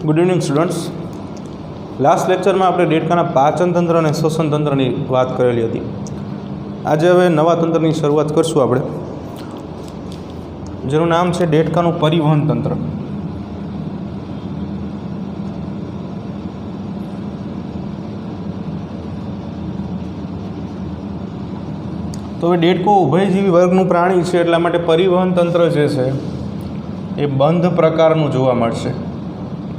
Good evening students. Last લેક્ચરમાં આપણે દેડકાના પાચન તંત્ર અને શ્વસન તંત્રની વાત કરેલી હતી. આજે હવે નવા તંત્રની શરૂઆત કરશું આપણે, જેનું નામ છે દેડકાનું પરિવહન તંત્ર. તો હવે દેડકો ઉભયજીવી વર્ગનું પ્રાણી છે, એટલા માટે પરિવહન તંત્ર જે છે એ બંધ પ્રકારનું જોવા મળશે.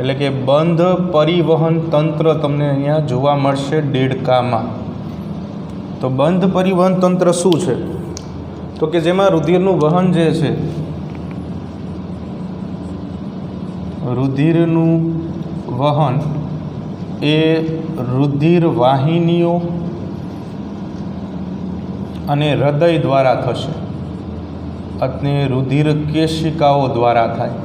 એટલે કે બંધ પરિવહન તંત્ર તમને અહીંયા જોવા મળશે દેડકામાં. તો બંધ પરિવહન તંત્ર શું છે? તો કે જેમાં રુધિરનું વહન જે છે, રુધિરનું વહન એ રુધિર વાહિનીઓ અને હૃદય દ્વારા થશે અને રુધિર કેશિકાઓ દ્વારા થાય.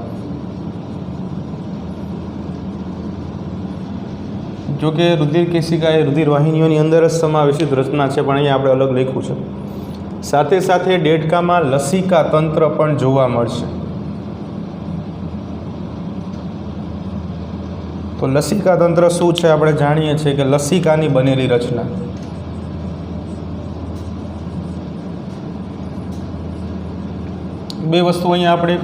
જો કે રુધિર કેશિકા એ રુધિર વાહિનીઓની અંદર જ સમાવેશિત રચના છે, પણ અહીંયા આપણે અલગ લખ્યું છે. સાથે સાથે દેડકામાં લસિકા તંત્ર પણ જોવા મળશે. તો લસિકા તંત્ર શું છે આપણે જાણીએ છીએ કે લસિકાની બનેલી રચના. બે વસ્તુ અહીંયા આપણે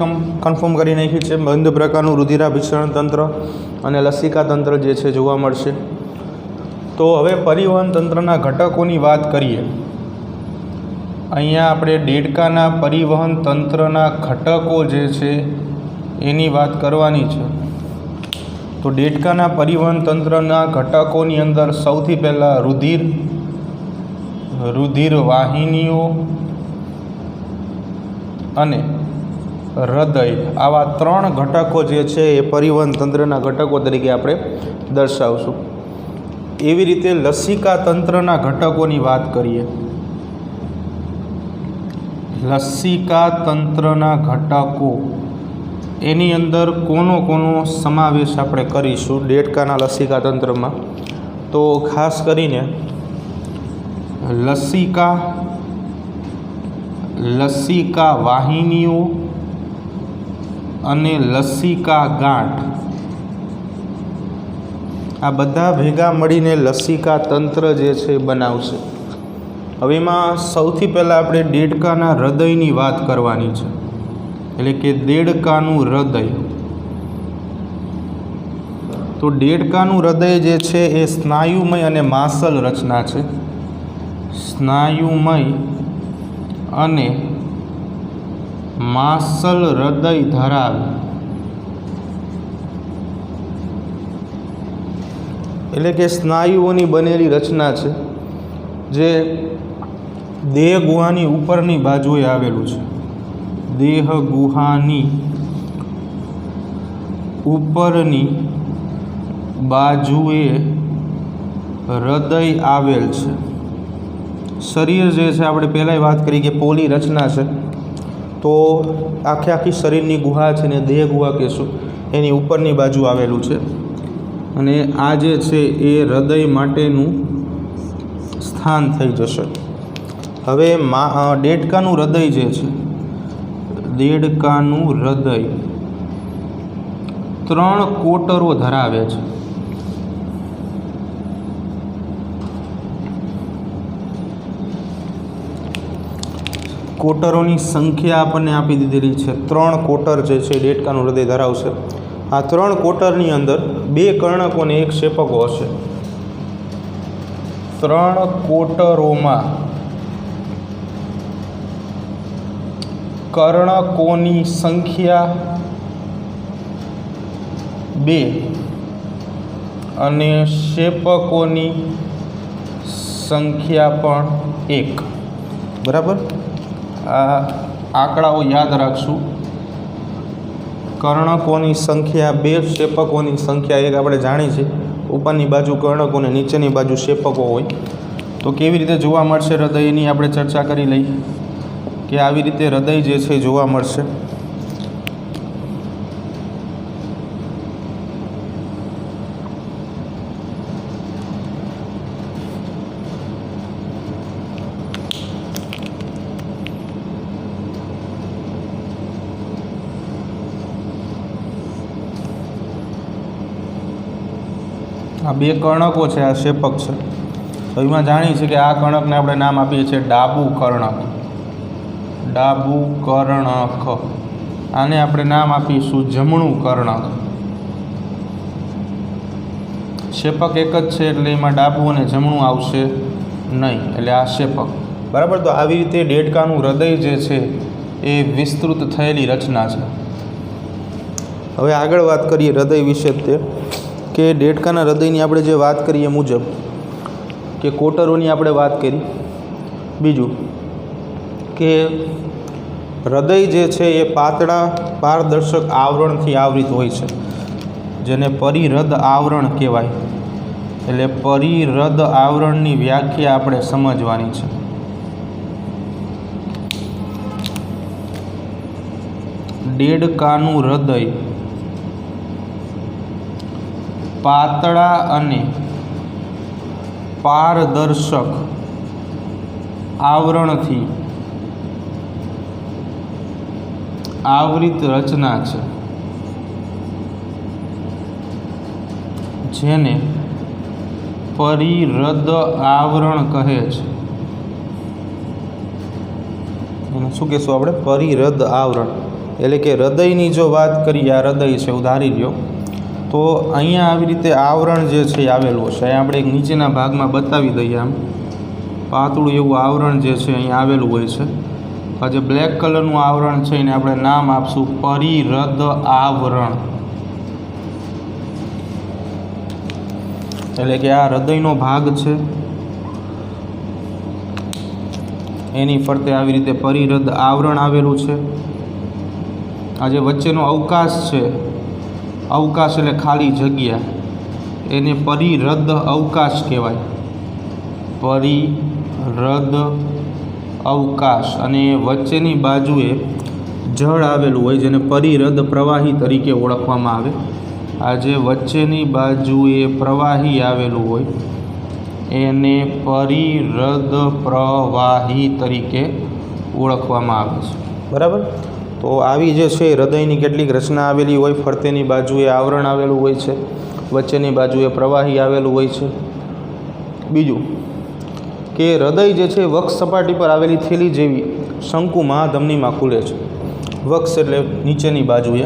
કન્ફર્મ કરી નાખી છે. બંધ પ્રકારનું રુધિરાભિસરણ તંત્ર અને લસિકા તંત્ર જે છે જોવા મળશે. તો હવે પરિવહન તંત્રના ઘટકોની વાત કરીએ. અહીંયા આપણે દેડકાના પરિવહન તંત્રના ઘટકો જે છે એની વાત કરવાની છે. તો દેડકાના પરિવહન તંત્રના ઘટકોની અંદર સૌથી પહેલાં રુધિર વાહિનીઓ અને હૃદય, આવા ત્રણ ઘટકો જે છે એ પરિવહન તંત્રના ઘટકો તરીકે આપણે દર્શાવશું. એવી રીતે લસિકા તંત્રના ઘટકોની વાત કરીએ. લસિકા તંત્રના ઘટકો એની અંદર કોનો સમાવેશ આપણે કરીશું દેડકાના લસિકા તંત્રમાં? તો ખાસ કરીને લસિકા વાહિનીઓ અને લસિકા ગાંઠ, આ બધા ભેગા મળીને લસિકા તંત્ર જે છે બનાવશે. હવે એમાં સૌથી પહેલાં આપણે દેડકાના હૃદયની વાત કરવાની છે. એટલે કે દેડકાનું હૃદય. તો દેડકાનું હૃદય જે છે એ સ્નાયુમય અને માસલ રચના છે. સ્નાયુમય અને માસલ હૃદય ધરાવે. એટલે કે સ્નાયુઓની બનેલી રચના છે, જે દેહ ગુહાની ઉપરની બાજુએ આવેલું છે. દેહ ગુહાની ઉપરની બાજુએ હૃદય આવેલ છે. શરીર જે છે આપણે પહેલાંય વાત કરી કે પોલી રચના છે. તો આખી શરીરની ગુહા છે ને દેહ ગુહા કહેશું, એની ઉપરની બાજુ આવેલું છે. અને આ જે છે એ હૃદય માટેનું સ્થાન થઈ જશે. હવે દેડકાનું હૃદય જે છે, દેડકાનું હૃદય 3 કોટરો ધરાવે છે. કોટરોની સંખ્યા આપણને આપી દીધેલી છે. 3 કોટર જે છે દેડકાનું હૃદય ધરાવશે. આ 3 કોટરની અંદર 2 કર્ણકો અને 1 ક્ષેપકો હશે. 3 કોટરોમાં કર્ણકોની સંખ્યા 2 અને ક્ષેપકોની સંખ્યા પણ 1. બરાબર? આ આંકડાઓ યાદ રાખશું. કર્ણકોની સંખ્યા 2, ક્ષેપકોની સંખ્યા 1. આપણે જાણીએ છીએ ઉપરની બાજુ કર્ણકો અને નીચેની બાજુ ક્ષેપકો હોય. તો કેવી રીતે જોવા મળશે હૃદય, એની આપણે ચર્ચા કરી લઈએ કે આવી રીતે હૃદય જે છે જોવા મળશે. આ બે કર્ણકો છે, આ શેપક છે. તો એમાં જાણીએ છીએ કે આ કર્ણકને આપણે નામ આપીએ છીએ ડાબું કર્ણક. ડાબું કર્ણક. આને આપણે નામ આપીશું જમણું કર્ણક. શેપક એક જ છે એટલે એમાં ડાબું અને જમણું આવશે નહીં, એટલે આ શેપક. બરાબર. તો આવી રીતે દેડકાનું હૃદય જે છે એ વિસ્તૃત થયેલી રચના છે. હવે આગળ વાત કરીએ હૃદય વિશે. તે કે દેડકાના હૃદયની આપણે જે વાત કરીએ મુજબ કે કોટરોની આપણે વાત કરી. બીજું કે હૃદય જે છે એ પાતળા પારદર્શક આવરણથી આવૃત હોય છે, જેને પરિહૃદ આવરણ કહેવાય. એટલે પરિહૃદ આવરણની વ્યાખ્યા આપણે સમજવાની છે. દેડકાનું હૃદય પાતળા અને પારદર્શક આવરણથી આવૃત રચના છે, જેને પરિહૃદ આવરણ કહે છે. એને શું કહેશું આપણે? પરિહૃદ આવરણ. એટલે કે હૃદયની જો વાત કરીએ, આ હૃદય છે, ઉધારી લ્યો તો અહીંયા આવી રીતે આવરણ જે છે એ આવેલું છે. અહીંયા આપણે એક નીચેના ભાગમાં બતાવી દઈએ. આમ પાતળું એવું આવરણ જે છે અહીંયા આવેલું હોય છે. આ જે બ્લેક કલરનું આવરણ છે એને આપણે નામ આપશું પરિહૃદ આવરણ. એટલે કે આ હૃદયનો ભાગ છે, એની ફરતે આવી રીતે પરિહૃદ આવરણ આવેલું છે. આ જે વચ્ચેનો અવકાશ છે, અવકાશ એટલે ખાલી જગ્યા, એને પરિહૃદ અવકાશ કહેવાય. પરિહૃદ અવકાશ. અને વચ્ચેની બાજુએ જળ આવેલું હોય, જેને પરિહૃદ પ્રવાહી તરીકે ઓળખવામાં આવે. આ જે વચ્ચેની બાજુએ પ્રવાહી આવેલું હોય એને પરિહૃદ પ્રવાહી તરીકે ઓળખવામાં આવે છે. બરાબર. તો આવી જે છે હૃદયની કેટલીક રચના આવેલી હોય. ફરતેની બાજુએ આવરણ આવેલું હોય છે, વચ્ચેની બાજુએ પ્રવાહી આવેલું હોય છે. બીજું કે હૃદય જે છે વક્ષ સપાટી પર આવેલી થેલી જેવી શંકુ મહાધમનીમાં ખુલે છે. વક્ષ એટલે નીચેની બાજુએ,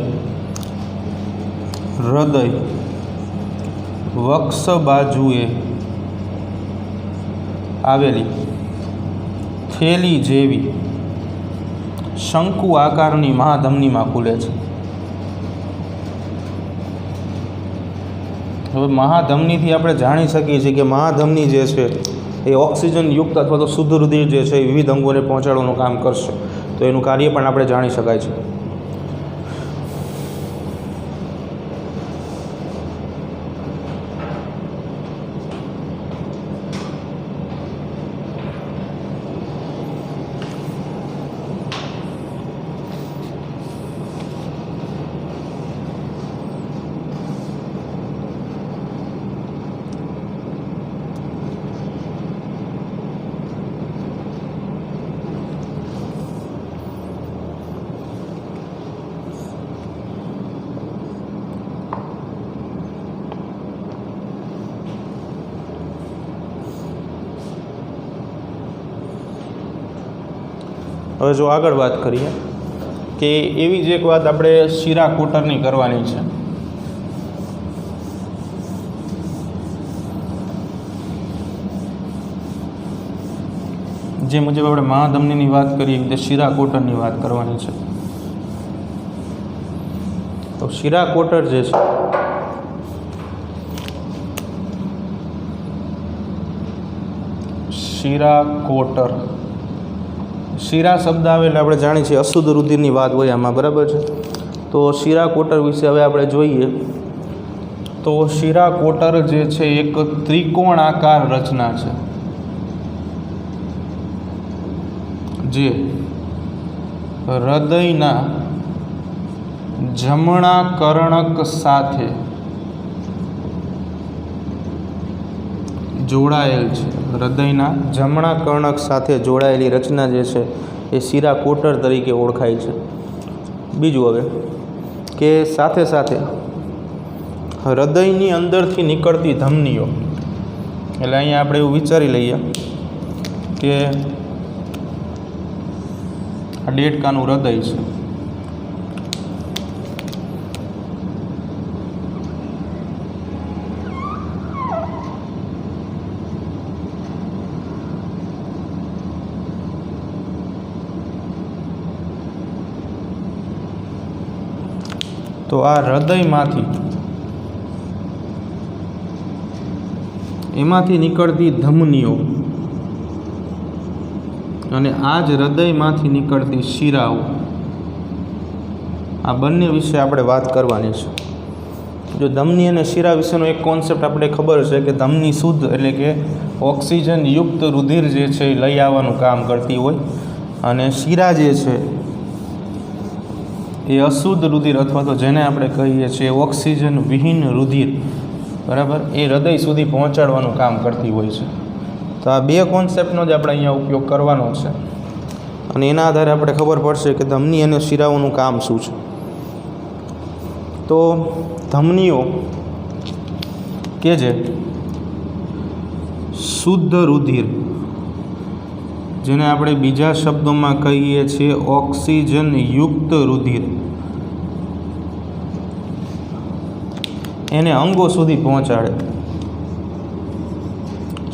હૃદય વક્ષ બાજુએ આવેલી થેલી જેવી શંકુ આકારની મહાધમનીમાં ખુલે છે. હવે મહાધમનીથી આપણે જાણી શકીએ છીએ કે મહાધમની જે છે એ ઓક્સિજન યુક્ત અથવા તો શુદ્ધ રુધિર જે છે એ વિવિધ અંગોને પહોંચાડવાનું કામ કરશે. તો એનું કાર્ય પણ આપણે જાણી શકાય છે. હવે જો આગળ વાત કરીએ કે એવી જ એક વાત આપણે શીરા કોટરની કરવાની છે. જે મુજબ આપણે મહાધમનીની વાત કરીએ એવી રીતે શીરા કોટરની વાત કરવાની છે. તો શીરા કોટર જે છે શીરા કોટર, શીરા શબ્દ આવે એટલે આપણે જાણીએ છીએ અશુદ્ધ રુધિરની વાત હોય આમાં. બરાબર છે. તો શીરા કોટર વિશે હવે આપણે જોઈએ તો શીરા કોટર જે છે એક ત્રિકોણાકાર રચના છે, જે હૃદયના જમણા કર્ણક સાથે જોડાયેલ છે. હૃદયના જમણા કર્ણક સાથે જોડાયેલી રચના જે છે એ શીરા કોટર તરીકે ઓળખાય છે. બીજું હવે કે સાથે સાથે હૃદયની અંદરથી નીકળતી ધમનીઓ. એટલે અહીંયા આપણે એવું વિચારી લઈએ કે આ દેડકાનું હૃદય છે. તો આ હૃદયમાંથી નીકળતી ધમનીઓ અને આ જ હૃદયમાંથી નીકળતી શિરાઓ, આ બંને વિશે આપણે વાત કરવાની છે. જો ધમની અને શિરા વિશેનો એક કોન્સેપ્ટ આપણે ખબર છે કે ધમની શુદ્ધ એટલે કે ઓક્સિજન યુક્ત રુધિર જે છે એ લઈ આવવાનું કામ કરતી હોય, અને શિરા જે છે એ અશુદ્ધ રુધિર અથવા તો જેને આપણે કહીએ છીએ ઓક્સિજન વિહીન રુધિર, બરાબર, એ હૃદય સુધી પહોંચાડવાનું કામ કરતી હોય છે. તો આ બે કોન્સેપ્ટનો જ આપણે અહીંયા ઉપયોગ કરવાનો છે, અને એના આધારે આપણે ખબર પડશે કે ધમની અને શિરાઓનું કામ શું છે. તો ધમનીઓ કે જે શુદ્ધ રુધિર, જેને આપણે બીજા શબ્દોમાં કહીએ છીએ ઓક્સિજન યુક્ત રુધિર, એને અંગો સુધી પહોંચાડે,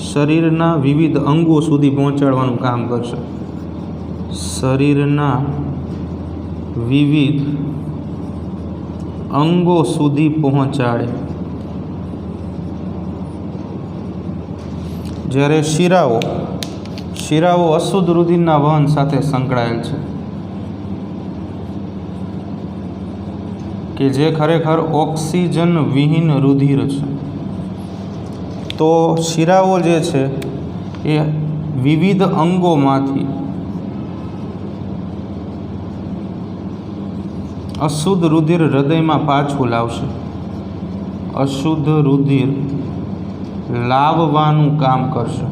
શરીરના વિવિધ અંગો સુધી પહોંચાડવાનું કામ કરશે. શરીરના વિવિધ અંગો સુધી પહોંચાડે. જ્યારે શિરાઓ અશુદ્ધ રુધિરના વહન સાથે સંકળાયેલ છે, કે જે ખરેખર ઓક્સિજન વિહીન રુધિર છે. તો શિરાઓ જે છે એ વિવિધ અંગોમાંથી અશુદ્ધ રુધિર હૃદયમાં પાછું લાવશે. અશુદ્ધ રુધિર લાવવાનું કામ કરશે.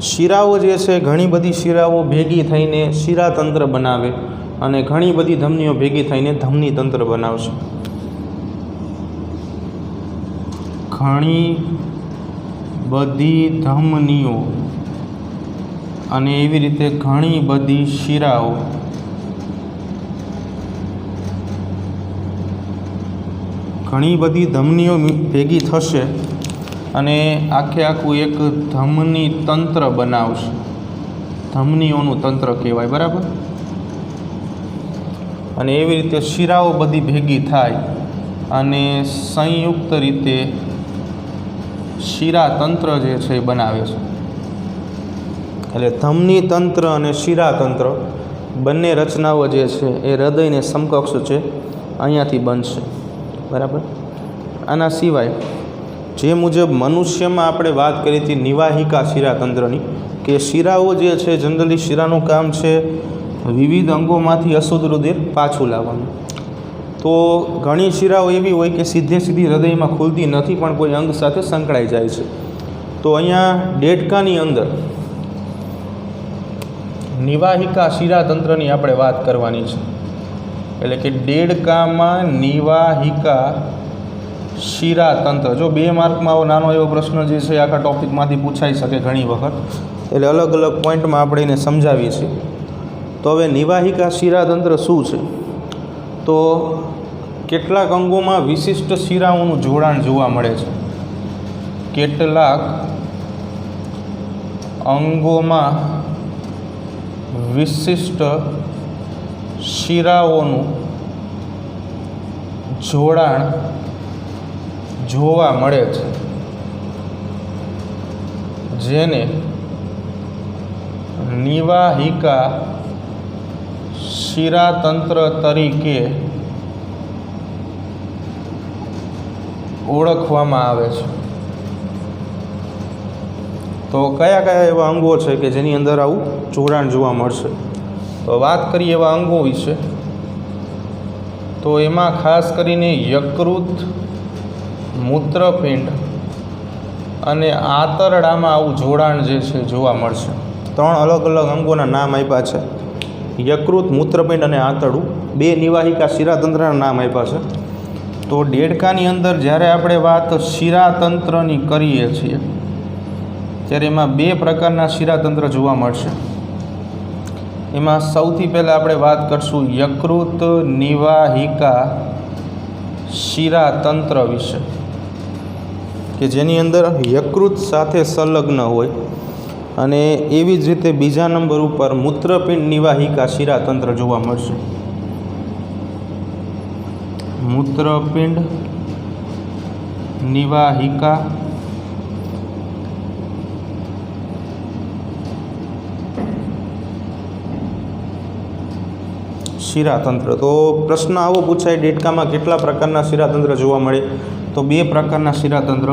શિરાઓ જે છે, ઘણી બધી શિરાઓ ભેગી થઈને શિરાતંત્ર બનાવે, અને ઘણી બધી ધમનીઓ ભેગી થઈને ધમની તંત્ર બનાવશે. ઘણી બધી ધમનીઓ અને એવી રીતે ઘણી બધી શિરાઓ ઘણી બધી ધમનીઓ ભેગી થશે અને આખું એક ધમની તંત્ર બનાવશે. ધમનીઓનું તંત્ર કહેવાય, બરાબર. અને એવી રીતે શિરાઓ બધી ભેગી થાય અને સંયુક્ત રીતે શિરાતંત્ર જે છે એ બનાવે છે. એટલે ધમની તંત્ર અને શિરાતંત્ર બંને રચનાઓ જે છે એ હૃદયને સમકક્ષ છે, અહીંયાથી બનશે, બરાબર. આના સિવાય જે મુજબ મનુષ્યમાં આપણે વાત કરી હતી નિવાહિકા શિરાતંત્રની, કે શિરાઓ જે છે જનરલી શિરાનું કામ છે વિવિધ અંગોમાંથી અશુદ્ધ રુધિર પાછું લાવવાનું. તો ઘણી શિરાઓ એવી હોય કે સીધી હૃદયમાં ખુલતી નથી, પણ કોઈ અંગ સાથે સંકળાઈ જાય છે. તો અહીંયા દેડકાની અંદર નિવાહિકા શિરાતંત્રની આપણે વાત કરવાની છે. એટલે કે દેડકામાં નિવાહિકા શિરાતંત્ર. જો 2 માર્કમાં આવો નાનો એવો પ્રશ્ન જે છે આખા ટૉપિકમાંથી પૂછાઈ શકે ઘણી વખત, એટલે અલગ અલગ પોઈન્ટમાં આપણે એને સમજાવીએ છીએ. તો હવે નિવાહિકા શિરાતંત્ર શું છે? તો કેટલાક અંગોમાં વિશિષ્ટ શિરાઓનું જોડાણ જોવા મળે છે. કેટલાક અંગોમાં વિશિષ્ટ શિરાઓનું જોડાણ જોવા મળે છે, જેને નિવાહિકા શિરાતંત્ર તરીકે ઓળખવામાં આવે છે. તો કયા એવા અંગો છે કે જેની અંદર આવું જોડાણ જોવા મળશે? તો વાત કરીએ એવા અંગો વિશે, તો એમાં ખાસ કરીને યકૃત, મૂત્રપિંડ અને આંતરડામાં આવું જોડાણ જે છે જોવા મળશે. 3 અલગ અલગ અંગોના નામ આપ્યા છે. યકૃત, મૂત્રપિંડ અને આંતરડું 2 નિવાહિકા શિરાતંત્રના નામ આપ્યા છે. તો દેડકાની અંદર જ્યારે આપણે વાત શિરાતંત્રની કરીએ છીએ ત્યારે એમાં 2 પ્રકારના શિરાતંત્ર જોવા મળશે. એમાં સૌથી પહેલાં આપણે વાત કરશું યકૃત નિવાહિકા શિરાતંત્ર વિશે, કે જેની અંદર યકૃત સાથે સંલગ્ન હોય. અને એવી જ રીતે બીજા નંબર ઉપર મૂત્રપિંડ નિવાહિકા શિરાતંત્ર જોવા મળશે. મૂત્રપિંડ નિવાહિકા શિરાતંત્ર. તો પ્રશ્ન આવો પૂછાય, દેડકામાં કેટલા પ્રકારના શિરાતંત્ર જોવા મળે? તો 2 પ્રકારના શિરાતંત્ર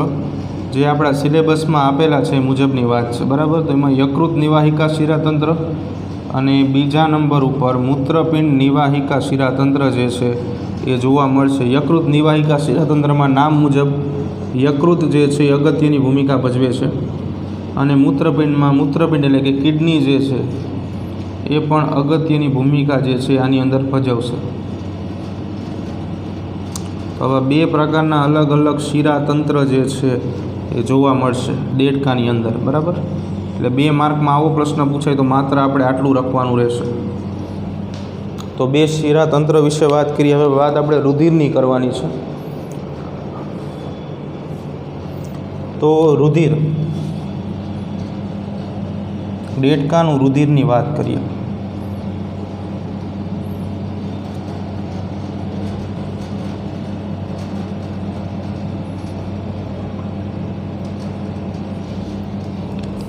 જે આપણા સિલેબસમાં આપેલા છે એ મુજબની વાત છે, બરાબર. તો એમાં યકૃત નિવાહિકા શિરાતંત્ર અને બીજા નંબર ઉપર મૂત્રપિંડ નિવાહિકા શિરાતંત્ર જે છે એ જોવા મળશે. યકૃત નિવાહિકા શિરાતંત્રમાં નામ મુજબ યકૃત જે છે એ અગત્યની ભૂમિકા ભજવે છે, અને મૂત્રપિંડમાં મૂત્રપિંડ એટલે કે કિડની જે છે એ પણ અગત્યની ભૂમિકા જે છે આની અંદર ભજવશે. તો આવા 2 પ્રકારના અલગ અલગ શિરાતંત્ર જે છે એ જોવા મળશે દેડકાની અંદર, બરાબર. એટલે 2 માર્કમાં આવો પ્રશ્ન પૂછાય તો માત્ર આપણે આટલું લખવાનું રહેશે. તો 2 શિરાતંત્ર વિશે વાત કરીએ. હવે વાત આપણે રુધિરની કરવાની છે. તો રુધિર, દેડકાનું રુધિરની વાત કરીએ.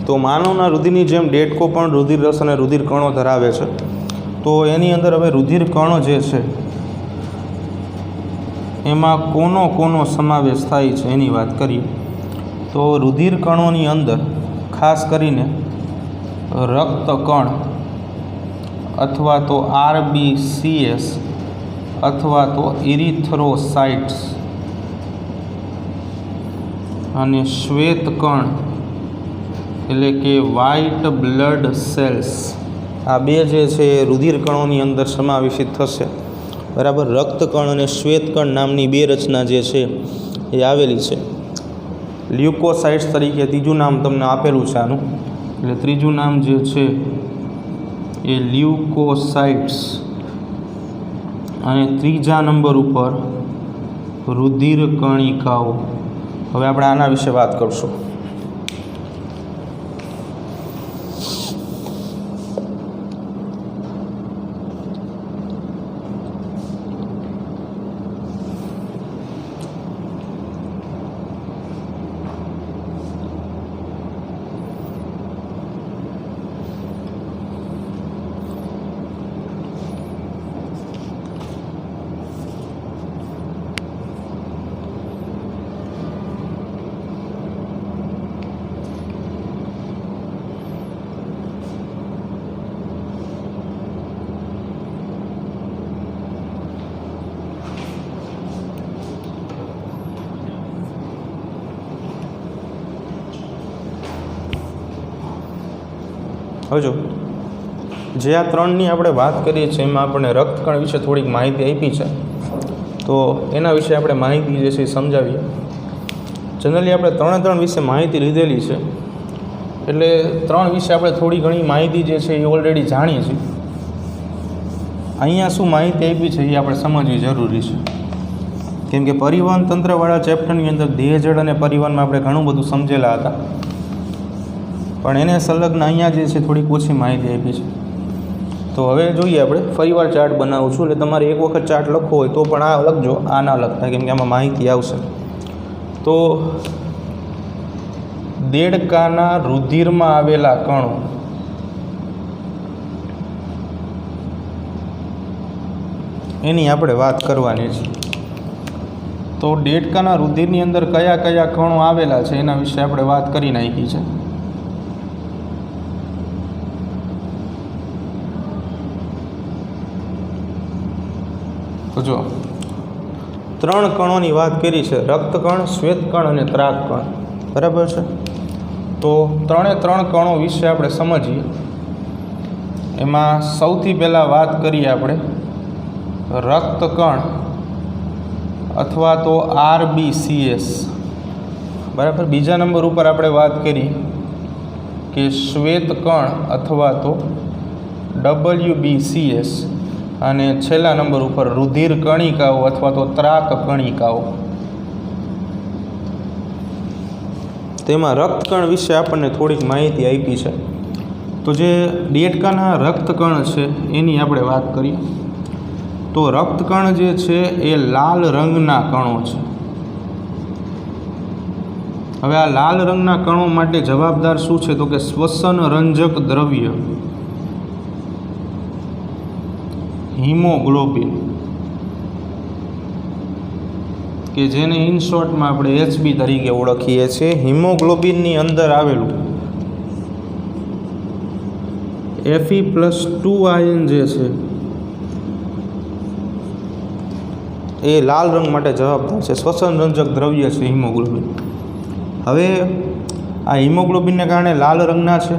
તો માનવના રુધિરની જેમ દેડકો પણ રુધિર રસ અને રુધિર કણો ધરાવે છે. તો એની અંદર હવે રુધિર કણો જે છે એમાં કોનો સમાવેશ થાય છે એની વાત કરીએ. તો રુધિર કણોની અંદર ખાસ કરીને રક્તકણ અથવા તો RBCs અથવા તો ઇરિથ્રોસાઇટ્સ અને શ્વેતકણ એટલે કે વ્હાઇટ બ્લડ સેલ્સ, આ 2 જે છે એ રુધિર કણોની અંદર સમાવેશિત થશે, બરાબર. રક્તકણ અને શ્વેતકણ નામની 2 રચના જે છે એ આવેલી છે. લ્યુકોસાઇટ્સ તરીકે ત્રીજું નામ તમને આપેલું છે આનું, એટલે ત્રીજું નામ જે છે એ લ્યુકોસાઇટ્સ, અને ત્રીજા નંબર ઉપર રુધિર કણિકાઓ. હવે આપણે આના વિશે વાત કરશું. હવે જો જે આ 3ની આપણે વાત કરીએ છીએ એમાં આપણે રક્તકણ વિશે થોડીક માહિતી આપી છે. તો એના વિશે આપણે માહિતી જે છે એ સમજાવીએ. જનરલી આપણે 3 વિશે માહિતી લીધેલી છે, એટલે 3 વિશે આપણે થોડી ઘણી માહિતી જે છે એ ઓલરેડી જાણીએ છીએ. અહીંયા શું માહિતી આપી છે એ આપણે સમજવી જરૂરી છે, કેમ કે પરિવહન તંત્રવાળા ચેપ્ટરની અંદર દેહજળ અને પરિવહનમાં આપણે ઘણું બધું સમજેલા હતા, પણ એને સંલગ્ન અહીંયા જે છે થોડીક ઓછી માહિતી આપી છે. તો હવે જોઈએ, આપણે ફરીવાર ચાર્ટ બનાવું છું, એટલે તમારે એક વખત ચાર્ટ લખવો હોય તો પણ આ લખજો, આ ના લખતા, કેમ કે આમાં માહિતી આવશે. તો દેડકાના રુધિરમાં આવેલા કણો એની આપણે વાત કરવાની છે. તો દેડકાના રુધિરની અંદર કયા કયા કણો આવેલા છે એના વિશે આપણે વાત કરી નાખી છે. તો જો 3 કણોની વાત કરી છે, રક્તકણ, શ્વેતકણ અને ત્રાગકણ, બરાબર છે. તો 3 કણો વિશે આપણે સમજીએ. એમાં સૌથી પહેલાં વાત કરીએ આપણે રક્તકણ અથવા તો RBCS, બરાબર. બીજા નંબર ઉપર આપણે વાત કરી કે શ્વેતકણ અથવા તો WBCS, અને છેલ્લા નંબર ઉપર રુધિર કણિકાઓ અથવા તો ત્રાક કણિકાઓ. તેમાં રક્તકણ વિશે આપણને થોડીક માહિતી આપી છે. તો જે દેડકાના રક્તકણ છે એની આપણે વાત કરીએ તો રક્તકણ જે છે એ લાલ રંગના કણો છે. હવે આ લાલ રંગના કણો માટે જવાબદાર શું છે તો કે શ્વસન રંજક દ્રવ્ય હિમોગ્લોબિન, કે જેને ઇન શોર્ટમાં આપણે HB તરીકે ઓળખીએ છીએ. હિમોગ્લોબિનની અંદર આવેલું Fe+2 આયન જે છે એ લાલ રંગ માટે જવાબદાર છે. શ્વસન રંજક દ્રવ્ય છે હિમોગ્લોબિન. હવે આ હિમોગ્લોબિનને કારણે લાલ રંગના છે.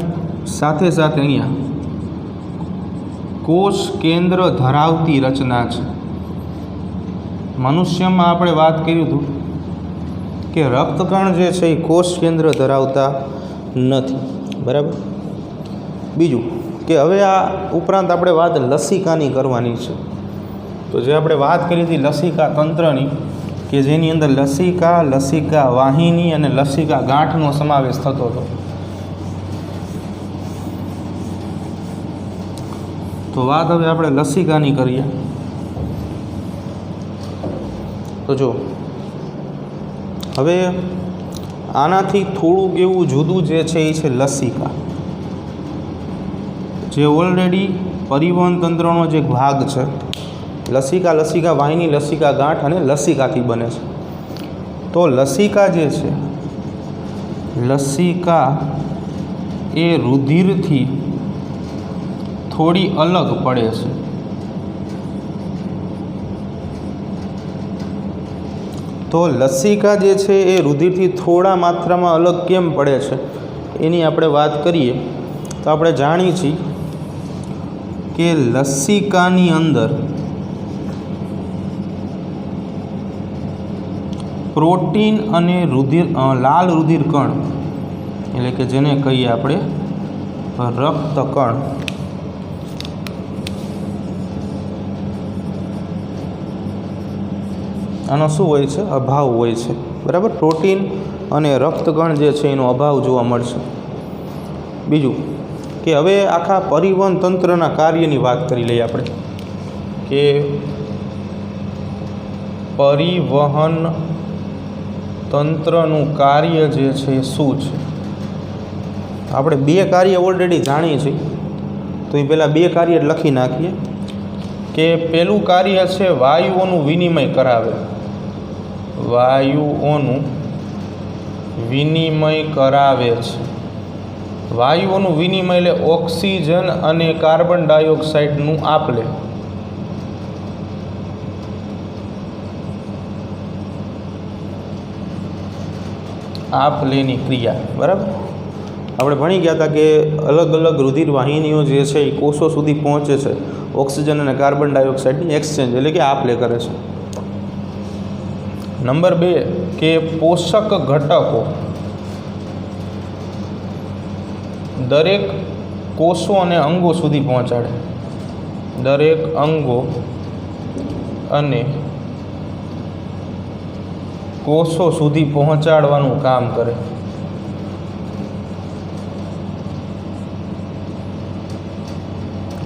સાથે સાથે અહીંયા કોષ કેન્દ્ર ધરાવતી રચના છે. મનુષ્યમાં આપણે વાત કર્યું હતું કે રક્તકણ જે છે એ કોષ કેન્દ્ર ધરાવતા નથી, બરાબર. બીજું કે હવે આ ઉપરાંત આપણે વાત લસિકાની કરવાની છે. તો જે આપણે વાત કરી હતી લસિકા તંત્રની, કે જેની અંદર લસિકા, લસિકા વાહિની અને લસિકા ગાંઠનો સમાવેશ થતો હતો. તો વાત હવે આપણે લસિકાની કરીએ. તો જો હવે આનાથી થોડુંક એવું જુદું જે છે એ છે લસિકા, જે ઓલરેડી પરિવહન તંત્રનો જે ભાગ છે. લસિકા, લસિકા વાહિની, લસિકા ગાંઠ અને લસિકાથી બને છે. તો લસિકા જે છે, લસિકા એ રુધિરથી થોડી અલગ પડે છે. તો લસિકા જે છે એ રુધિરથી થોડા માત્રામાં અલગ કેમ પડે છે એની આપણે વાત કરીએ તો આપણે જાણીએ છીએ કે લસિકાની અંદર પ્રોટીન અને લાલ રુધિર કણ, એટલે કે જેને કહીએ આપણે રક્તકણ, આનો શું હોય છે? અભાવ હોય છે, બરાબર. પ્રોટીન અને રક્તકણ જે છે એનો અભાવ જોવા મળશે. બીજું કે હવે આખા પરિવહન તંત્રના કાર્યની વાત કરી લઈએ આપણે, કે પરિવહન તંત્રનું કાર્ય જે છે એ શું છે. આપણે બે કાર્ય ઓલરેડી જાણીએ છીએ, તો એ પહેલાં બે કાર્ય લખી નાખીએ. કે પહેલું કાર્ય છે વાયુઓનું વિનિમય કરાવે. વાયુઓનું વિનિમય કરાવે છે. વાયુઓનું વિનિમય એટલે ઓક્સિજન અને કાર્બન ડાયોક્સાઇડનું આપ-લે. આપ-લેની ક્રિયા, બરાબર. આપણે ભણી ગયા હતા કે અલગ અલગ રુધિર વાહિનીઓ જે છે એ કોષો સુધી પહોંચે છે ઓક્સિજન અને કાર્બન ડાયોક્સાઇડની એક્સચેન્જ એટલે કે આપ-લે કરે છે. નંબર 2 કે પોષક ઘટકો દરેક કોષો અને અંગો સુધી પહોંચાડે. દરેક અંગો અને કોષો સુધી પહોંચાડવાનું કામ કરે.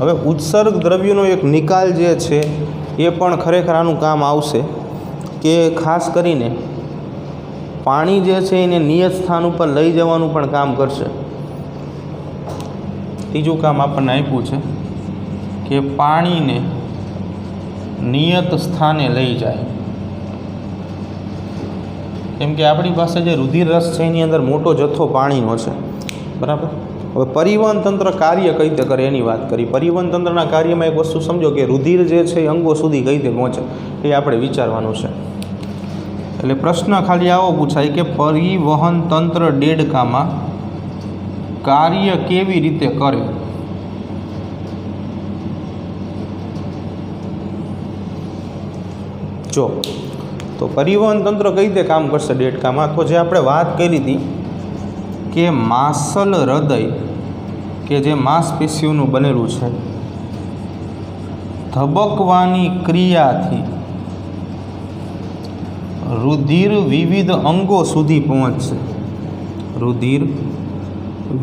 હવે ઉત્સર્ગ દ્રવ્યોનો એક નિકાલ જે છે એ પણ ખરેખર આનું કામ આવશે, કે ખાસ કરીને પાણી જે છે એને નિયત સ્થાન ઉપર લઈ જવાનું પણ કામ કરશે. ત્રીજું કામ આપણને આપ્યું છે કે પાણીને નિયત સ્થાને લઈ જાય. કેમ કે આપણી પાસે જે રુધિર રસ છે એની અંદર મોટો જથ્થો પાણીનો છે, બરાબર. હવે પરિવહન તંત્ર કાર્ય કઈ રીતે કરે એની વાત કરી. પરિવહન તંત્રના કાર્યમાં એક વસ્તુ સમજો કે રુધિર જે છે એ અંગો સુધી કઈ રીતે પહોંચે એ આપણે વિચારવાનું છે. એટલે પ્રશ્ન ખાલી આવો પૂછાય કે પરિવહન તંત્ર દેડકામાં કાર્ય કેવી રીતે કરે. જો તો પરિવહન તંત્ર કઈ રીતે કામ કરશે દેડકામાં, તો જે આપણે વાત કરી હતી કે માસલ હૃદય કે જે માંસપેશીઓનું બનેલું છે, ધબકવાની ક્રિયાથી રુધિર વિવિધ અંગો સુધી પહોંચશે, રુધિર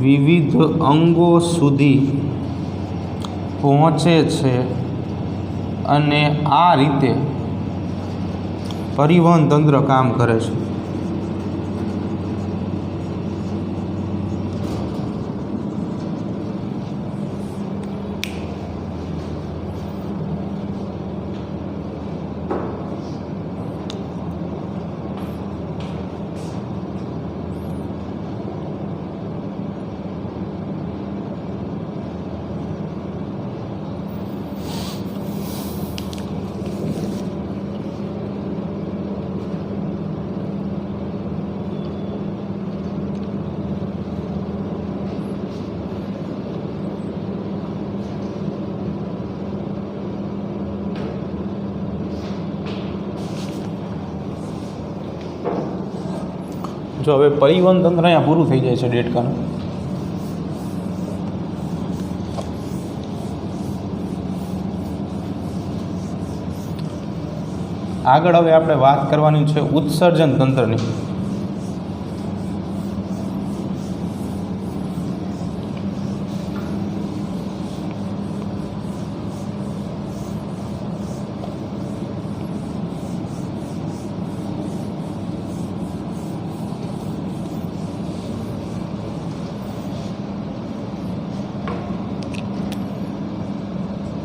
વિવિધ અંગો સુધી પહોંચે છે અને આ રીતે પરિવહન તંત્ર કામ કરે છે. જો હવે પરિવહન તંત્ર અહીંયા પૂરું થઈ જાય છે દેડકાનું. આગળ હવે આપણે વાત કરવાની છે ઉત્સર્જન તંત્રની.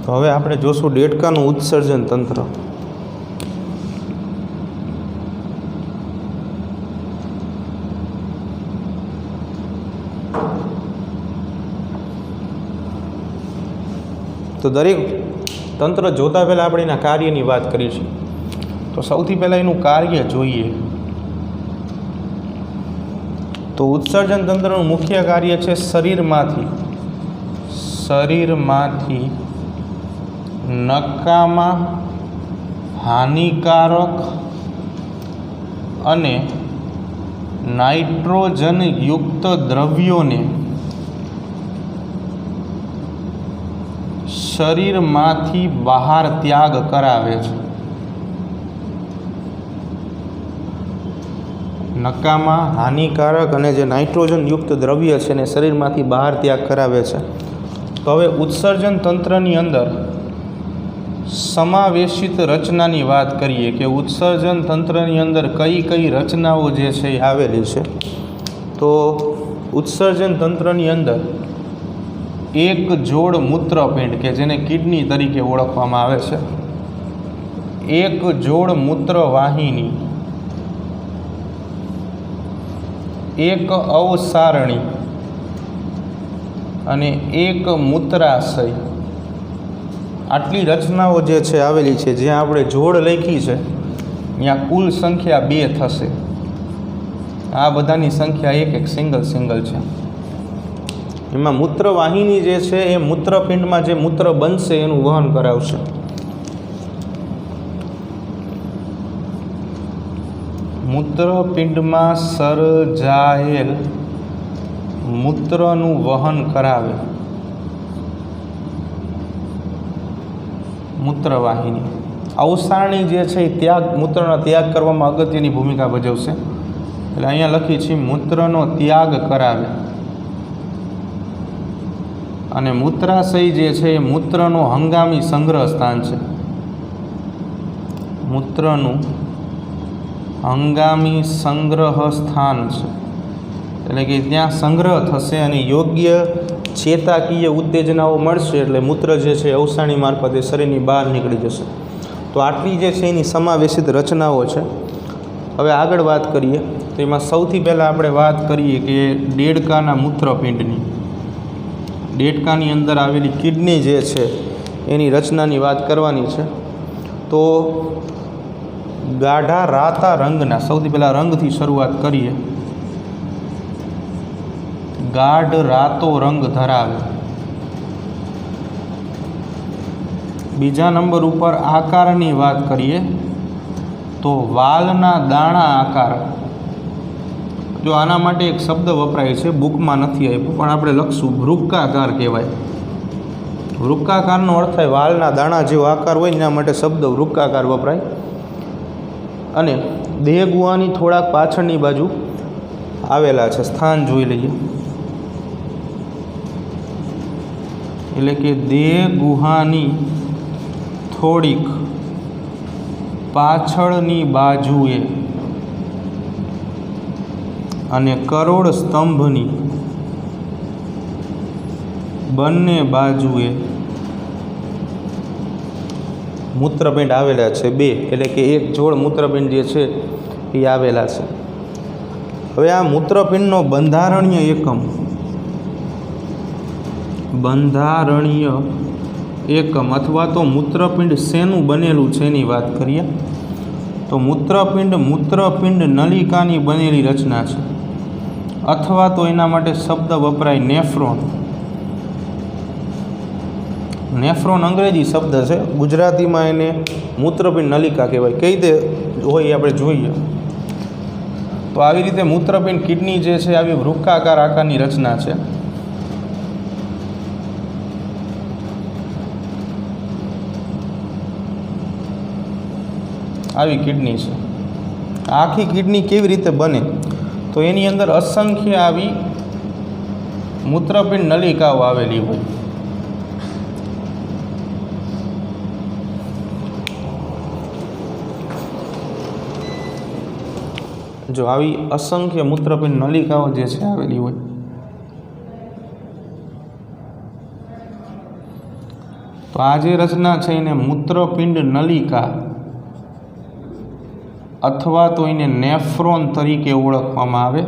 તો હવે આપણે જોશું દેડકાનું ઉત્સર્જન તંત્ર. તો દરેક તંત્ર જોતાં પહેલાં આપણે એના કાર્યની વાત કરીશું. તો સૌથી પહેલાં એનું કાર્ય જોઈએ. તો ઉત્સર્જન તંત્રનું મુખ્ય કાર્ય છે શરીરમાંથી નકામા, હાનિકારક અને નાઇટ્રોજનયુક્ત દ્રવ્યોને શરીરમાંથી બહાર ત્યાગ કરાવે છે. નકામા, હાનિકારક અને જે નાઇટ્રોજનયુક્ત દ્રવ્ય છે એને શરીરમાંથી બહાર ત્યાગ કરાવે છે. તો હવે ઉત્સર્જન તંત્રની અંદર સમાવેશિત રચનાની વાત કરીએ કે ઉત્સર્જન તંત્રની અંદર કઈ કઈ રચનાઓ જે છે એ આવેલી છે. તો ઉત્સર્જન તંત્રની અંદર એક જોડ મૂત્રપિંડ કે જેને કિડની તરીકે ઓળખવામાં આવે છે, એક જોડ મૂત્રવાહિની, એક અવસારણી અને એક મૂત્રાશય, આટલી રચનાઓ જે છે આવેલી છે. જ્યાં આપણે જોડ લખી છે ત્યાં કુલ સંખ્યા 2 થશે. આ બધાની સંખ્યા એક સિંગલ છે. એમાં મૂત્રવાહિની જે છે એ મૂત્રપિંડમાં જે મૂત્ર બનશે એનું વહન કરાવશે. મૂત્રપિંડમાં સર્જાયેલ મૂત્રનું વહન કરાવે મૂત્રવાહિની. અવસારણી જે છે એ મૂત્રનો ત્યાગ કરવામાં અગત્યની ભૂમિકા ભજવશે. એટલે અહીંયા લખી છે મૂત્રનો ત્યાગ કરાવે. અને મૂત્રાશય જે છે એ મૂત્રનો હંગામી સંગ્રહ સ્થાન છે. મૂત્રનું હંગામી સંગ્રહ સ્થાન છે, એટલે કે ત્યાં સંગ્રહ થશે અને યોગ્ય ચેતાકીય ઉત્તેજનાઓ મળશે એટલે મૂત્ર જે છે અવસાણી મારફતે શરીરની બહાર નીકળી જશે. તો આટલી જે છે એની સમાવેશિત રચનાઓ છે. હવે આગળ વાત કરીએ તો એમાં સૌથી પહેલાં આપણે વાત કરીએ કે દેડકાના મૂત્રપિંડની. દેડકાની અંદર આવેલી કિડની જે છે એની રચનાની વાત કરવાની છે. તો ગાઢા રાતા રંગના, સૌથી પહેલાં રંગથી શરૂઆત કરીએ. ગાઢ રાતો રંગ ધરાવે. બીજા નંબર ઉપર આકારની વાત કરીએ તો વાલના દાણા આકાર, જો આના માટે એક શબ્દ વપરાય છે, બુકમાં નથી આપ્યો પણ આપણે લખશું, વૃક્કાકાર કહેવાય. વૃક્કાકારનો અર્થ થાય વાલના દાણા જેવો આકાર હોય એના માટે શબ્દ વૃક્કાકાર વપરાય. અને દેહ ગુહાની થોડાક પાછળની બાજુ આવેલા છે, સ્થાન જોઈ લઈએ. એટલે કે દેહ ગુહાની થોડીક પાછળની બાજુએ અને કરોડ સ્તંભની બંને બાજુએ મૂત્રપિંડ આવેલા છે, બે, એટલે કે એક જોડ મૂત્રપિંડ જે છે એ આવેલા છે. હવે આ મૂત્રપિંડનો બંધારણીય એકમ અથવા તો મૂત્રપિંડ શેનું બનેલું છે એની વાત કરીએ તો મૂત્રપિંડ નલિકાની બનેલી રચના છે, અથવા તો એના માટે શબ્દ વપરાય નેફ્રોન. નેફ્રોન અંગ્રેજી શબ્દ છે, ગુજરાતીમાં એને મૂત્રપિંડ નલિકા કહેવાય. કઈ રીતે હોય એ આપણે જોઈએ. તો આવી રીતે મૂત્રપિંડ કિડની જે છે આવી વૃક્કાકાર આકારની રચના છે. આવી કિડની છે. આખી કિડની કેવી રીતે બને તો એની અંદર અસંખ્ય આવી મૂત્રપિંડ નલિકાઓ આવેલી હોય. જો આવી અસંખ્ય મૂત્રપિંડ નલિકાઓ જે છે આવેલી હોય. તો આ જે રચના છે એને મૂત્રપિંડ નલિકા અથવા તો એને નેફ્રોન તરીકે ઓળખવામાં આવે.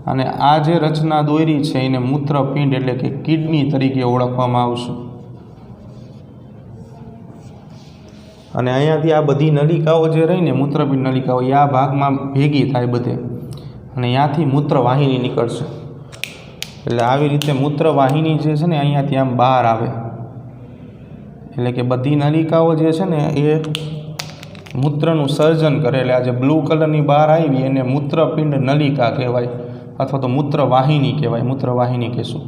અને આ જે રચના દોરી છે એને મૂત્રપિંડ એટલે કે કિડની તરીકે ઓળખવામાં આવશે. અને અહીંયાથી આ બધી નલિકાઓ જે રહીને મૂત્રપિંડ નલિકાઓ એ આ ભાગમાં ભેગી થાય બધે, અને ત્યાંથી મૂત્રવાહિની નીકળશે. એટલે આવી રીતે મૂત્રવાહિની જે છે ને અહીંયાથી આમ બહાર આવે. એટલે કે બધી નલિકાઓ જે છે ને એ મૂત્રનું સર્જન કરે. એટલે આ જે બ્લુ કલરની બહાર આવી એને મૂત્રપિંડ નલિકા કહેવાય, અથવા તો મૂત્રવાહિની કહેવાય. મૂત્રવાહિની કહેશું,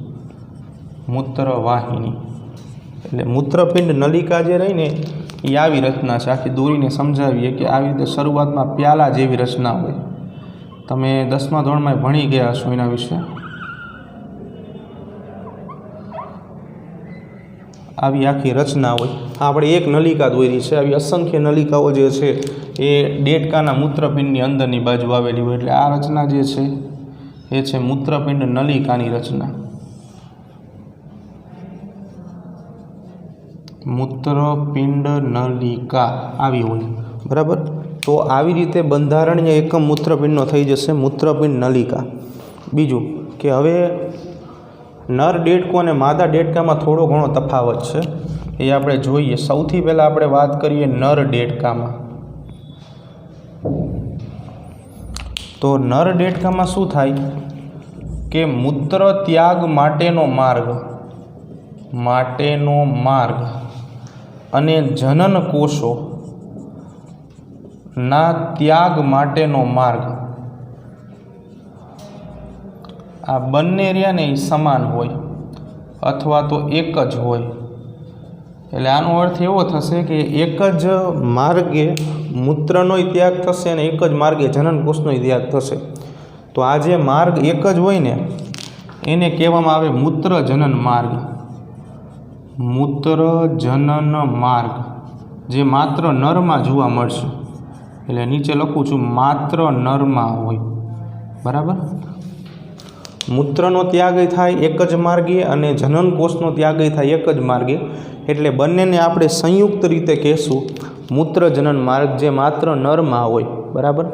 મૂત્રવાહિની. એટલે મૂત્રપિંડ નલિકા જે રહીને એ આવી રચના છે. આખી દોરીને સમજાવીએ કે આવી રીતે શરૂઆતમાં પ્યાલા જેવી રચના હોય. તમે 10મા ધોરણમાં ભણી ગયા છો એના વિશે. આવી આખી રચના હોય. આપણે એક નલિકા દોરી છે, આવી અસંખ્ય નલિકાઓ જે છે એ દેડકાના મૂત્રપિંડની અંદરની બાજુ આવેલી હોય. એટલે આ રચના જે છે એ છે મૂત્રપિંડ નલિકાની રચના. મૂત્રપિંડ નલિકા આવી હોય, બરાબર. તો આવી રીતે બંધારણીય એકમ મૂત્રપિંડનો થઈ જશે, મૂત્રપિંડ નલિકા. બીજું કે હવે નર દેડકો અને માદા દેડકામાં થોડો ઘણો તફાવત છે, એ આપણે જોઈએ. સૌથી પહેલાં આપણે વાત કરીએ નર દેડકામાં. તો નર દેડકામાં શું થાય કે મૂત્ર ત્યાગ માટેનો માર્ગ અને જનન કોષોના ત્યાગ માટેનો માર્ગ, આ બંને રહ્યા ને એ સમાન હોય અથવા તો એક જ હોય. એટલે આનો અર્થ એવો થશે કે એક જ માર્ગે મૂત્રનોય ત્યાગ થશે અને એક જ માર્ગે જનન કોષનોય ત્યાગ થશે. તો આ જે માર્ગ એક જ હોય ને એને કહેવામાં આવે મૂત્ર જનન માર્ગ. મૂત્ર જનન માર્ગ જે માત્ર નરમાં જોવા મળશે. એટલે નીચે લખું છું માત્ર નરમાં હોય, બરાબર. મૂત્રનો ત્યાગ થાય એક જ માર્ગે અને જનન કોષનો ત્યાગ થાય એક જ માર્ગે. એટલે બંનેને આપણે સંયુક્ત રીતે કહેશું મૂત્ર જનન માર્ગ, જે માત્ર નરમાં હોય, બરાબર.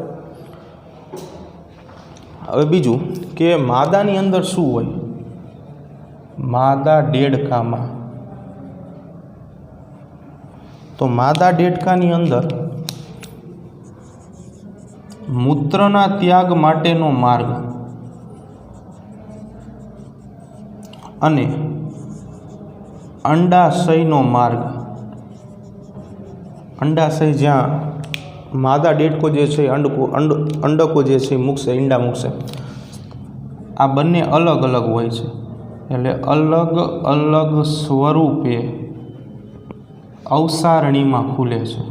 હવે બીજું કે માદાની અંદર શું હોય. માદા દેડકામાં, તો માદા દેડકાની અંદર મૂત્રના ત્યાગ માટેનો માર્ગ અને અંડાશયનો માર્ગ, અંડાશય જ્યાં मादा डेटको जे छे अंडको जे छे मूकशे, ईंडा मूकशे। आ बंने अलग अलग होय छे एटले अलग अलग स्वरूपे अवसारणीमां खुले छे।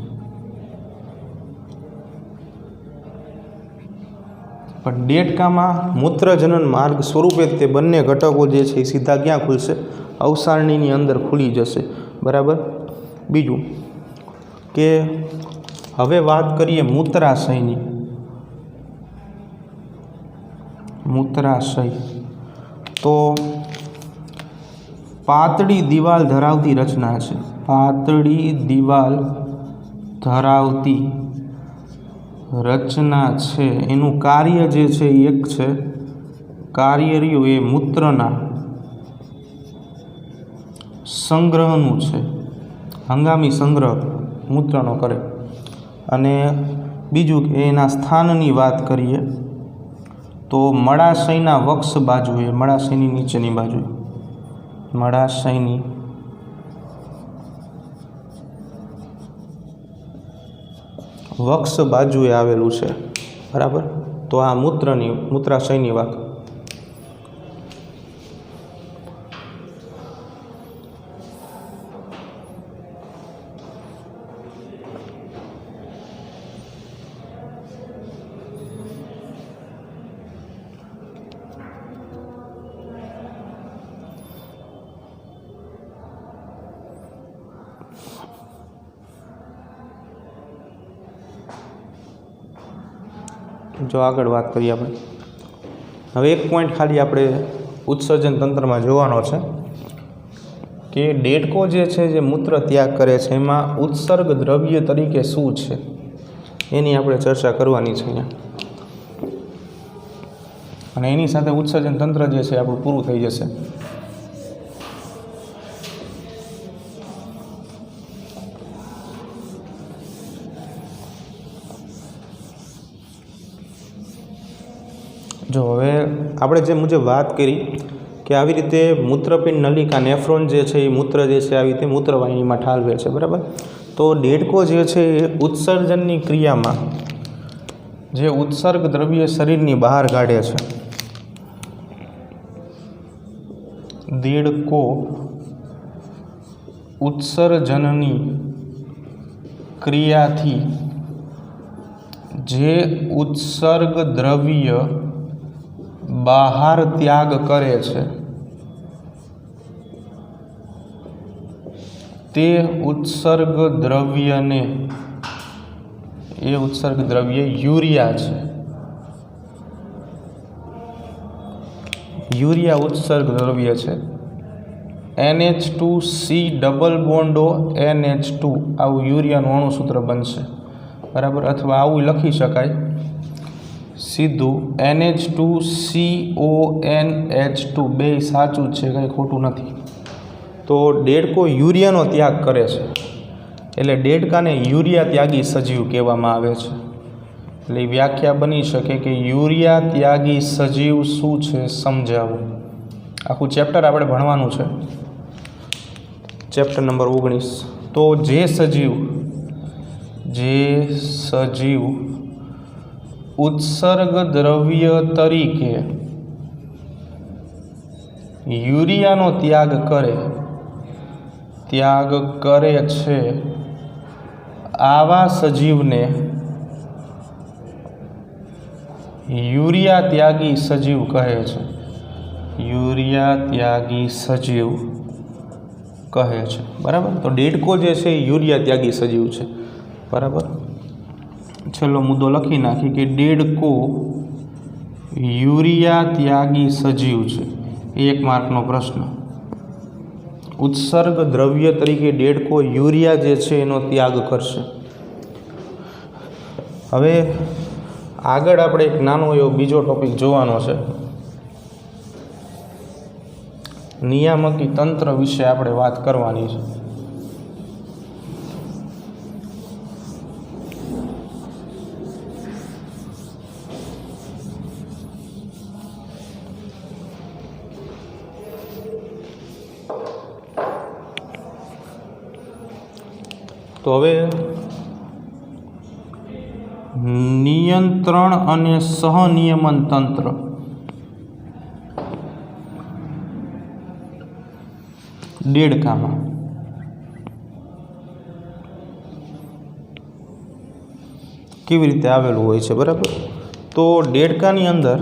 पण देडकामां मूत्रजनन मार्ग स्वरूपे ते बंने घटको जे छे सीधा क्यां खुलशे? अवसारणीनी अंदर खुली जशे। बराबर। बीजुं के हवे वात करीए मूत्राशयनी। मूत्राशय तो पातળી दीवाल धरावती रचना है। पातળી दीवाल धरावती रचना है। एनु कार्य जे छे एक छे कार्य रह्यु ए मूत्रना संग्रहनु छे। हंगामी संग्रह मूत्रनो करे। अने बीजुं के एना स्थाननी वात करीए तो मळाशयना वक्ष बाजुए, मळाशयनी नीचेनी बाजुए, मळाशयनी वक्ष बाजुए आवेलू छे। बराबर। तो आ मूत्राशयनी वात। जो आगळ बात करिए आपणे हवे एक पॉइंट खाली आपणे उत्सर्जन तंत्र में जोवानो छे कि देडको जे छे जे मूत्र त्याग करे छे एमां उत्सर्ग द्रव्य तरीके शुं छे एनी आपणे चर्चा करवानी छे अहींया। अने एनी साथे उत्सर्जन तंत्र जे छे आपणुं पूरुं थई जशे। जो हवे आपणे जे मुजब बात करी कि आवी रीते मूत्रपिंड नलिका नेफ्रोन जे छे मूत्र जे छे आवी रीते मूत्रवाहिनीमां ठालवे छे। बराबर। तो देडको जे छे उत्सर्जननी क्रियामां जे उत्सर्ग द्रव्य शरीरनी बहार काढे छे, देडको उत्सर्जननी क्रियाथी जे उत्सर्ग द्रव्य बहार त्याग करे छे ते उत्सर्ग द्रव्य ने ये उत्सर्ग द्रव्य यूरिया छे। यूरिया उत्सर्ग द्रव्य छे। NH2C double bond NH2 आवुं यूरियानुं अणुसूत्र बनशे। बराबर। अथवा आवुं लखी शकाय सीधू NH2CONH2 बे साचुं छे, कंई खोटुं नथी। तो देडको यूरियानो त्याग करे छे एटले देडकाने यूरिया त्यागी सजीव कहेवामां आवे छे। एटले व्याख्या बनी शके कि यूरिया त्यागी सजीव शुं छे समजावो। आखुं चेप्टर आपणे भणवानुं छे, चेप्टर नंबर 19। तो जे सजीव उत्सर्ग द्रव्य तरीके यूरियानो त्याग करे छे आवा सजीवने यूरिया त्यागी सजीव कहे छे। यूरिया त्यागी सजीव कहे छे। बराबर। तो देडको जे छे यूरिया त्यागी सजीव छे। बराबर। छेल्लो मुद्दो लखी नाखी कि देडको यूरिया त्यागी सजीव छे। एक मार्कनो प्रश्न। उत्सर्ग द्रव्य तरीके देडको यूरिया जे छे एनो त्याग करशे। हवे आगळ आपणे एक नानो एवो बीजो टॉपिक जोवानो छे। नियामकी तंत्र विषे आपणे वात करवानी छे। तो हवे નિયંત્રણ અને સહનિયમન તંત્ર. દેડકામાં કેવી રીતે આવેલું હોય છે, બરાબર? તો દેડકાની અંદર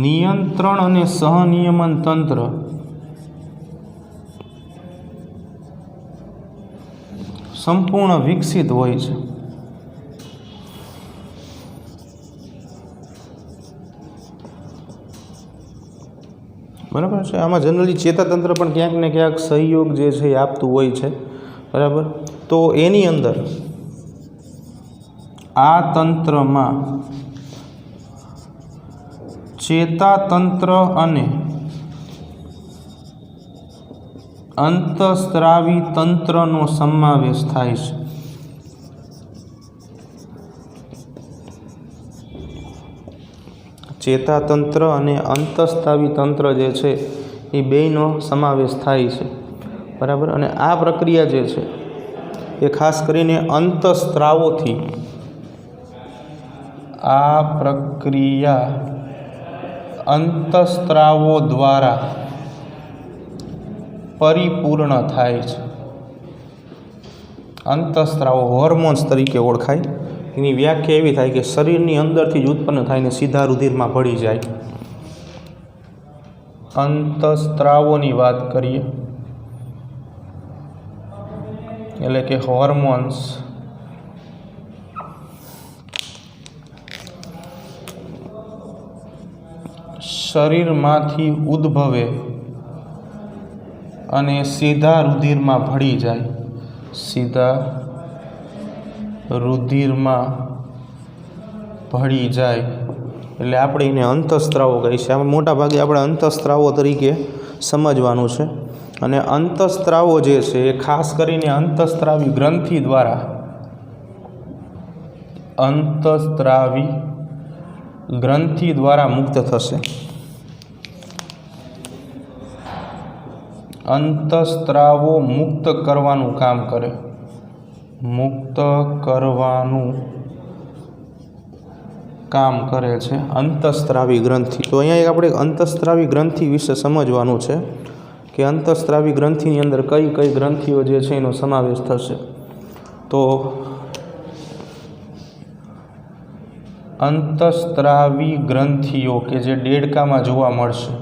નિયંત્રણ અને સહનિયમન તંત્ર સંપૂર્ણ વિકસિત હોય છે. બરાબર છે. આમાં જનરલી ચેતાતંત્ર પણ ક્યાંક ને ક્યાંક સહયોગ જે છે એ આપતું હોય છે, બરાબર? તો એની અંદર આ તંત્રમાં ચેતાતંત્ર અને અંતઃસ્ત્રાવી તંત્રનો સમાવેશ થાય છે. ચેતાતંત્ર અને અંતઃસ્ત્રાવી તંત્ર જે છે એ બેયનો સમાવેશ થાય છે, બરાબર? અને આ પ્રક્રિયા જે છે એ ખાસ કરીને અંતઃસ્ત્રાવોથી અંતઃસ્ત્રાવો દ્વારા પરિપૂર્ણ થાય છે. અંતઃસ્ત્રાવો હોર્મોન્સ તરીકે ઓળખાય. એની વ્યાખ્યા એવી થાય કે શરીરની અંદરથી જ ઉત્પન્ન થાયને સીધા રુધિરમાં ભળી જાય. અંતઃસ્ત્રાવોની વાત કરીએ એટલે કે હોર્મોન્સ શરીરમાંથી ઉદ્ભવે અને સીધા રુધિરમાં ભળી જાય. સીધા રુધિરમાં ભળી જાય એટલે આપણે એને અંતઃસ્ત્રાવો કહીએ છીએ. આમાં મોટા ભાગે આપણે અંતઃસ્ત્રાવો તરીકે સમજવાનું છે. અને અંતઃસ્ત્રાવો જે છે એ ખાસ કરીને અંતઃસ્ત્રાવી ગ્રંથિ દ્વારા મુક્ત થશે. અંતઃસ્ત્રાવો મુક્ત કરવાનું કામ કરે. છે અંતઃસ્ત્રાવી ગ્રંથિ. તો અહીંયા આપણે અંતઃસ્ત્રાવી ગ્રંથિ વિશે સમજવાનું છે કે અંતઃસ્ત્રાવી ગ્રંથિની અંદર કઈ કઈ ગ્રંથિઓ જે છે એનો સમાવેશ થશે. તો અંતઃસ્ત્રાવી ગ્રંથિઓ કે જે દેડકામાં જોવા મળશે,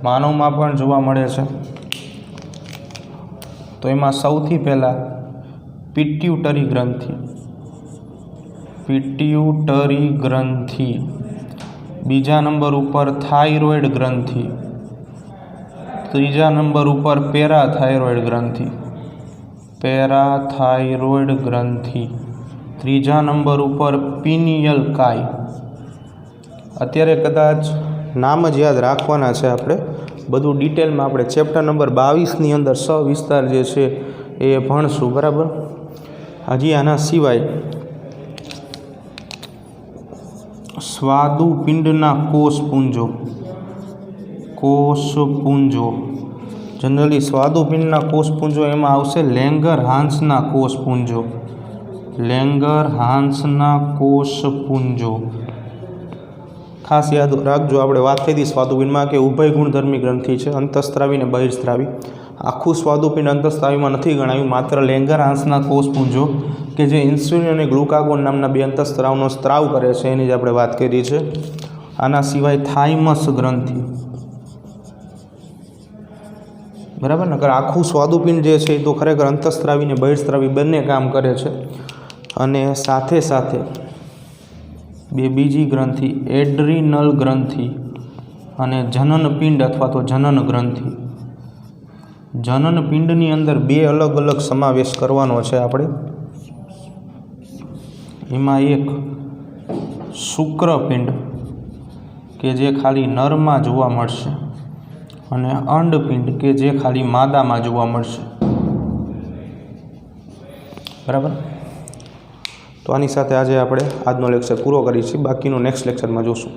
માનવમાં પણ જોવા મળે છે. તો એમાં સૌથી પહેલાં પિટ્યુટરી ગ્રંથિ, બીજા નંબર ઉપર થાઇરોઇડ ગ્રંથિ, ત્રીજા નંબર ઉપર પેરાથાઇરોઇડ ગ્રંથિ, ત્રીજા નંબર ઉપર પિનિયલ કાય. અત્યારે કદાચ નામ જ યાદ રાખવાના છે આપણે, બધું ડિટેલમાં આપણે ચેપ્ટર નંબર 22ની અંદર સવિસ્તાર જે છે એ ભણશું, બરાબર? હજી આના સિવાય સ્વાદુપિંડના કોષપુંજો જનરલી સ્વાદુપિંડના કોષપુંજો એમાં આવશે લેંગરહાન્સના કોષપુંજો. ખાસ યાદ રાખજો, આપણે વાત થઈ હતી સ્વાદુપિંડમાં કે ઉભય ગુણધર્મી ગ્રંથિ છે, અંતઃસ્ત્રાવી અને બહિર્સ્ત્રાવી. આખું સ્વાદુપિંડ અંતઃસ્ત્રાવીમાં નથી ગણાયું, માત્ર લેંગરહાન્સના કોષપુંજો કે જે ઇન્સ્યુલિન અને ગ્લુકાગોન નામના બે અંતઃસ્ત્રાવનો સ્ત્રાવ કરે છે એની જ આપણે વાત કરી છે. આના સિવાય થાઇમસ ગ્રંથિ, બરાબર ને? આખું સ્વાદુપિંડ જે છે એ તો ખરેખર અંતઃસ્ત્રાવી અને બહિર્સ્ત્રાવી બંને કામ કરે છે. અને સાથે સાથે બે બીજી ગ્રંથિ એડ્રિનલ ગ્રંથિ અને જનનપિંડ અથવા તો જનન ગ્રંથિ. જનનપિંડની અંદર બે અલગ અલગ સમાવેશ કરવાનો છે આપણે. એમાં એક શુક્રપિંડ કે જે ખાલી નરમાં જોવા મળશે અને અંડપિંડ કે જે ખાલી માદામાં જોવા મળશે, બરાબર? તો આની સાથે આજે આપણે આજનો લેક્ચર પૂરો કરીએ છીએ. બાકીનું નેક્સ્ટ લેક્ચરમાં જોશું.